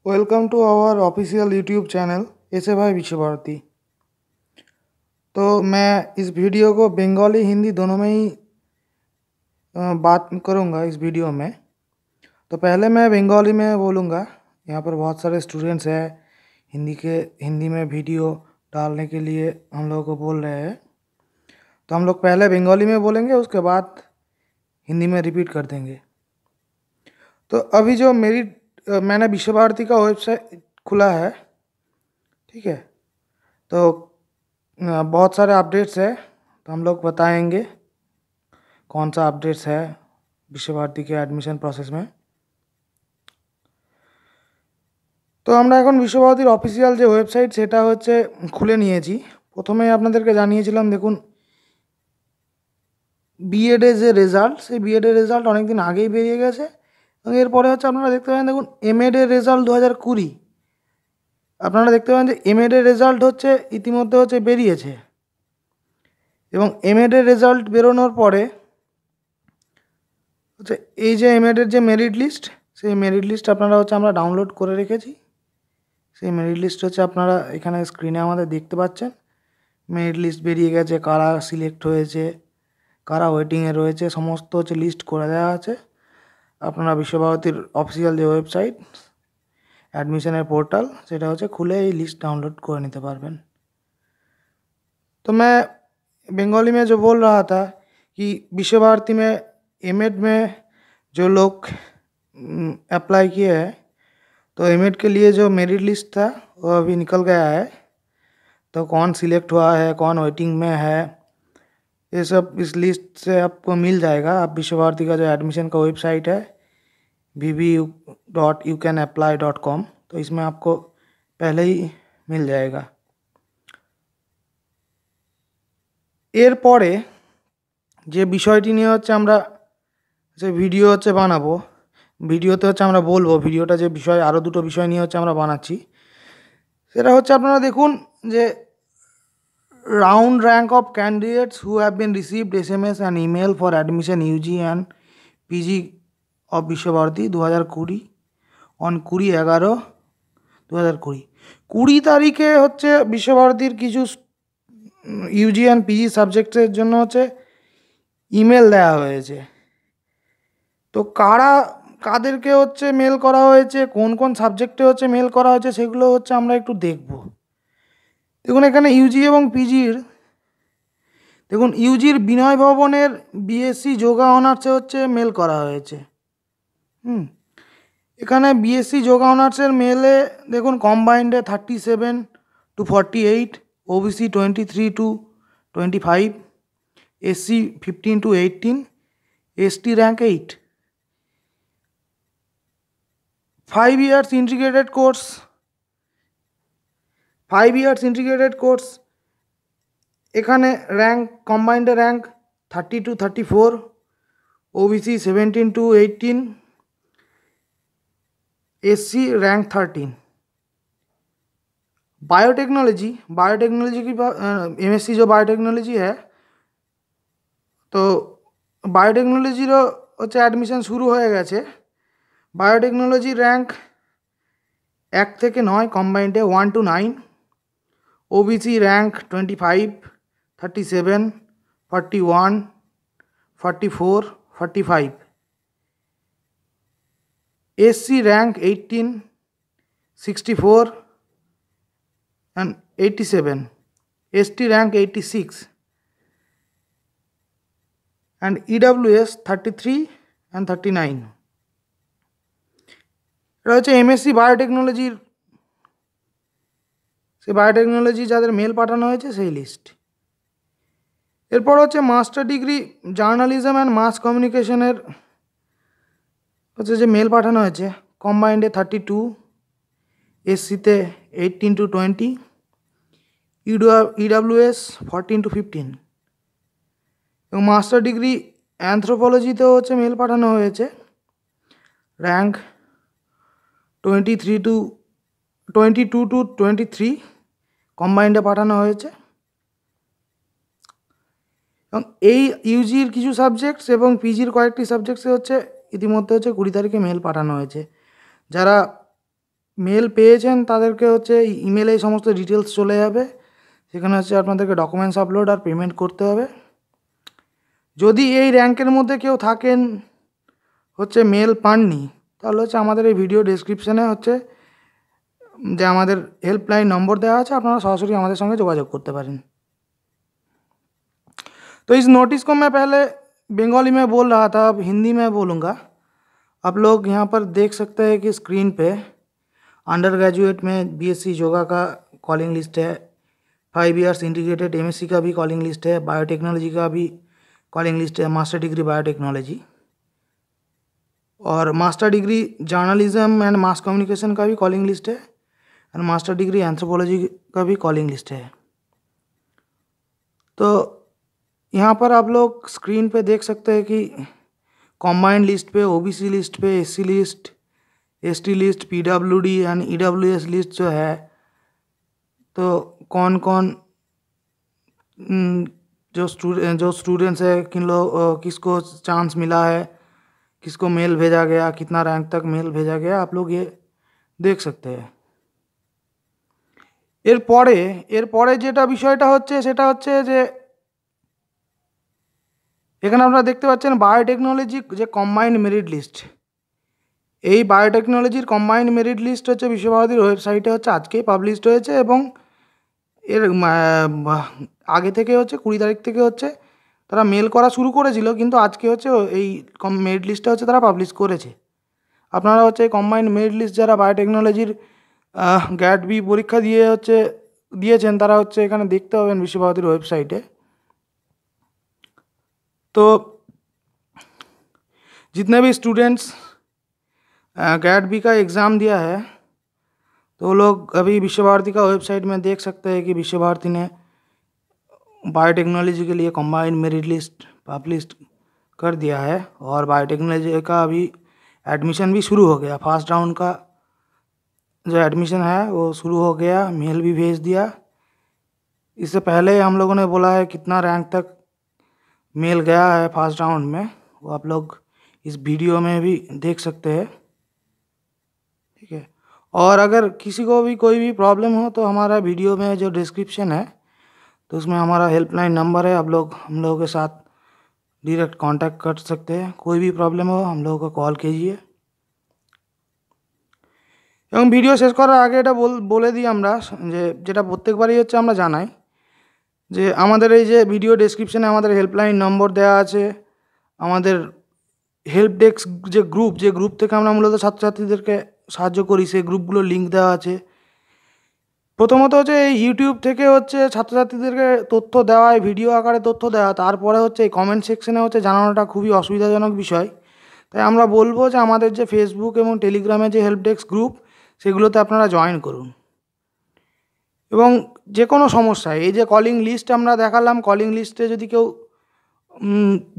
Welcome to our official YouTube channel ऐसे भाई विश्वभारती। तो मैं इस वीडियो को बंगाली हिंदी दोनों में ही बात करूँगा इस वीडियो में। तो पहले मैं बंगाली में बोलूँगा। यहाँ पर बहुत सारे स्टूडेंट्स हैं हिंदी में वीडियो डालने के लिए हम लोगों को बोल रहे हैं। तो हम लोग पहले बंगाली में बोलेंगे, उसके बाद हिंदी में रिपीट कर देंगे। तो अभी जो मैंने विश्वभारती का वेबसाइट खुला है, ठीक है। तो बहुत सारे अपडेट्स है, तो हम लोग बताएंगे कौन सा अपडेट्स है विश्वभारती के एडमिशन प्रसेस में। তো আমরা এখন বিশ্বভারতীর অফিসিয়াল যে ওয়েবসাইট সেটা হচ্ছে খুলে নিয়েছি। প্রথমে আপনাদেরকে জানিয়েছিলাম, দেখুন বিএডের যে রেজাল্ট, সেই বিএডের রেজাল্ট অনেক দিন আগেই বেরিয়ে গেছে। এবং এরপরে হচ্ছে আপনারা দেখতে পাবেন, দেখুন এমএডের রেজাল্ট 2020। আপনারা দেখতে পাবেন যে এমএডের রেজাল্ট হচ্ছে ইতিমধ্যে হচ্ছে বেরিয়েছে। এবং এমএডের রেজাল্ট বেরোনোর পরে হচ্ছে এই যে এমএডের যে মেরিট লিস্ট, সেই মেরিট লিস্ট আপনারা হচ্ছে আমরা ডাউনলোড করে রেখেছি। সেই মেরিট লিস্ট হচ্ছে আপনারা এখানে স্ক্রিনে আমাদের দেখতে পাচ্ছেন। মেরিট লিস্ট বেরিয়ে গেছে, কারা সিলেক্ট হয়েছে, কারা ওয়েটিংয়ে রয়েছে, সমস্ত হচ্ছে লিস্ট করে দেওয়া আছে। আপনারা বিশ্বভারতীর অফিসিয়াল যে ওয়েবসাইট एडमिशन पोर्टल सेटा होच्छे खुले ये लिस्ट डाउनलोड कर निते पारबेन। तो मैं बंगाली में जो बोल रहा था कि विश्वभारती में एमएड में जो लोग अप्लाई किए हैं, तो एमएड के लिए जो मेरिट लिस्ट था वो अभी निकल गया है। तो कौन सिलेक्ट हुआ है, कौन वेटिंग में है, ये सब इस लिस्ट से आपको मिल जाएगा। आप विश्वभारती का जो एडमिशन का वेबसाइट है vvu.youcanapply.com, तो इसमें आपको पहले ही मिल जाएगा। এরপরে যে বিষয়টি নিয়ে হচ্ছে আমরা যে ভিডিও হচ্ছে বানাবো, ভিডিওতে হচ্ছে আমরা বলবো, ভিডিওটা যে বিষয় আরও দুটো বিষয় নিয়ে হচ্ছে আমরা বানাচ্ছি, সেটা হচ্ছে আপনারা দেখুন যে round rank of candidates who have been received SMS and email for admission UG and PG of Visva Bharati 2020 on 20/11/2020। 20 তারিখে হচ্ছে বিশ্বভারতীর কিছু ইউজি অ্যান্ড পিজি সাবজেক্টের জন্য হচ্ছে ইমেল দেওয়া হয়েছে। তো কাদেরকে হচ্ছে মেল করা হয়েছে, কোন কোন সাবজেক্টে হচ্ছে মেল করা হয়েছে, সেগুলো হচ্ছে আমরা একটু দেখব। দেখুন এখানে ইউজি এবং পিজির, দেখুন ইউজির বিনয় ভবনের বিএসসি যোগা অনার্সে হচ্ছে মেল করা হয়েছে। এখানে বিএসসি যোগা অনার্সের মেলে দেখুন কম্বাইন্ডে 37 to 48, OBC 23 to 25, SC 15 to 18, ST rank 8। 5 years integrated course, 5 years integrated course এখানে র্যাঙ্ক কম্বাইন্ডে rank 30 to 34, OBC 17 to 18, SC rank 13। Biotechnology की एमएससी जो बायोटेक्नोलॉजी है, तो बायोटेक्नोलॉजी হচ্ছে অ্যাডমিশন শুরু হয়ে গেছে। বায়োটেকনোলজি র্যাঙ্ক 1 থেকে 9 কম্বাইন্ডে 1 to 9, OBC rank 25, 37, 41, 44, 45, SC rank 18, 64 and 87, ST rank 86 and EWS 33 and 39। এটা হচ্ছে এমএসসি বায়োটেকনোলজির, সেই বায়োটেকনোলজি যাদের মেল পাঠানো হয়েছে সেই লিস্ট। এরপর হচ্ছে master degree journalism and mass কমিউনিকেশনের হচ্ছে যে মেল পাঠানো হয়েছে কম্বাইন্ডে 32, এসসিতে 18 to 20, ইডাব্লিউএস 14 to 15 এবং মাস্টার ডিগ্রি অ্যানথ্রোপোলজিতেও হচ্ছে মেল পাঠানো হয়েছে, র্যাঙ্ক 22 to 23 কম্বাইন্ডে পাঠানো হয়েছে। এবং এই ইউজির কিছু সাবজেক্টস এবং পিজির কয়েকটি সাবজেক্টসে হচ্ছে ইতিমধ্যে হচ্ছে 20 তারিখে মেল পাঠানো হয়েছে। যারা মেল পেয়েছেন তাদেরকে হচ্ছে ইমেলে এই সমস্ত ডিটেলস চলে যাবে, সেখানে হচ্ছে আপনাদেরকে ডকুমেন্টস আপলোড আর পেমেন্ট করতে হবে। যদি এই র্যাঙ্কের মধ্যে কেউ থাকেন হচ্ছে মেল পাননি, তাহলে হচ্ছে আমাদের এই ভিডিও ডেসক্রিপশানে হচ্ছে যে আমাদের হেল্পলাइन नंबर দেওয়া আছে, আপনারা সরাসরি আমাদের সঙ্গে যোগাযোগ করতে পারেন। तो इस नोटिस को मैं पहले बंगाली में बोल रहा था, अब हिंदी में बोलूँगा। आप लोग यहाँ पर देख सकते हैं कि स्क्रीन पे अंडर ग्रेजुएट में बीएससी योगा का कॉलिंग लिस्ट है, 5 इयर्स इंटीग्रेटेड एमएससी का भी कॉलिंग लिस्ट है, बायोटेक्नोलॉजी का भी कॉलिंग लिस्ट है, मास्टर डिग्री बायोटेक्नोलॉजी, और master degree journalism and mass communication का भी कॉलिंग लिस्ट है, और मास्टर डिग्री एंथ्रोपोलॉजी का भी कॉलिंग लिस्ट है। तो यहाँ पर आप लोग स्क्रीन पे देख सकते हैं कि कॉम्बाइंड लिस्ट पे, ओबीसी लिस्ट पे, SC list, ST list, PWD and EWS list जो है, तो कौन कौन जो स्टूडेंट्स है, किन लोग किसको चांस मिला है, किसको मेल भेजा गया, कितना रैंक तक मेल भेजा गया, आप लोग ये देख सकते हैं। এরপরে যেটা বিষয়টা হচ্ছে সেটা হচ্ছে যে এখানে আপনারা দেখতে পাচ্ছেন বায়োটেকনোলজি যে কম্বাইন্ড মেরিট লিস্ট, এই বায়োটেকনোলজির কম্বাইন্ড মেরিট লিস্ট হচ্ছে বিশ্বভারতীর ওয়েবসাইটে হচ্ছে আজকেই পাবলিশড হয়েছে, এবং এর আগে থেকে হচ্ছে 20 তারিখ থেকে হচ্ছে তারা মেল করা শুরু করেছিল, কিন্তু আজকে হচ্ছে এই মেরিট লিস্টটা হচ্ছে তারা পাবলিশ করেছে। আপনারা হচ্ছে এই কম্বাইন্ড মেরিট লিস্ট যারা বায়োটেকনোলজির গ্যাট বি পরীক্ষা দিয়েছেন তারা হচ্ছে এখানে দেখতে পাবেন विश्वभारतीर वेबसाइटे। तो जितने भी स्टूडेंट्स गैट बी का एग्ज़ाम दिया है, तो वो लोग अभी विश्वभारती का वेबसाइट में देख सकते हैं कि विश्वभारती ने बायोटेक्नोलॉजी के लिए कम्बाइंड मेरिट लिस्ट पब्लिश कर दिया है, और बायोटेक्नोलॉजी का अभी एडमिशन भी शुरू हो गया। फर्स्ट राउंड का जो एडमिशन है वो शुरू हो गया, मेल भी भेज दिया। इससे पहले हम लोगों ने बोला है कितना रैंक तक मेल गया है फर्स्ट राउंड में, वो आप लोग इस वीडियो में भी देख सकते हैं, ठीक है। और अगर किसी को भी कोई भी प्रॉब्लम हो तो हमारा वीडियो में जो डिस्क्रिप्शन है तो उसमें हमारा हेल्पलाइन नंबर है, आप लोग हम लोगों के साथ डायरेक्ट कांटेक्ट कर सकते हैं। कोई भी प्रॉब्लम हो हम लोगों को कॉल कीजिए। এবং ভিডিও শেষ করার আগে এটা বলে দিই আমরা যে যেটা প্রত্যেকবারই হচ্ছে আমরা জানাই যে আমাদের এই যে ভিডিও ডেসক্রিপশনে আমাদের হেল্পলাইন নম্বর দেওয়া আছে, আমাদের হেল্প ডেস্ক যে গ্রুপ থেকে আমরা মূলত ছাত্রছাত্রীদেরকে সাহায্য করি, সেই গ্রুপগুলোর লিঙ্ক দেওয়া আছে। প্রথমত হচ্ছে এই ইউটিউব থেকে হচ্ছে ছাত্রছাত্রীদেরকে তথ্য দেওয়া, ভিডিও আকারে তথ্য দেওয়া, তারপরে হচ্ছে এই কমেন্ট সেকশনে হচ্ছে জানানোটা খুবই অসুবিধাজনক বিষয়। তাই আমরা বলবো যে আমাদের যে ফেসবুক এবং টেলিগ্রামে যে হেল্প ডেস্ক গ্রুপ সেগুলোতে আপনারা জয়েন করুন। এবং যে কোনো সমস্যায় এই যে কলিং লিস্ট আমরা দেখালাম, কলিং লিস্টে যদি কেউ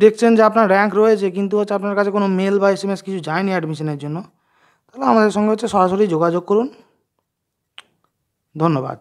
দেখছেন যে আপনার র্যাঙ্ক রয়েছে কিন্তু হচ্ছে আপনার কাছে কোনো মেল বা এসএমএস কিছু যায়নি অ্যাডমিশনের জন্য, তাহলে আমাদের সঙ্গে হচ্ছে সরাসরি যোগাযোগ করুন। ধন্যবাদ।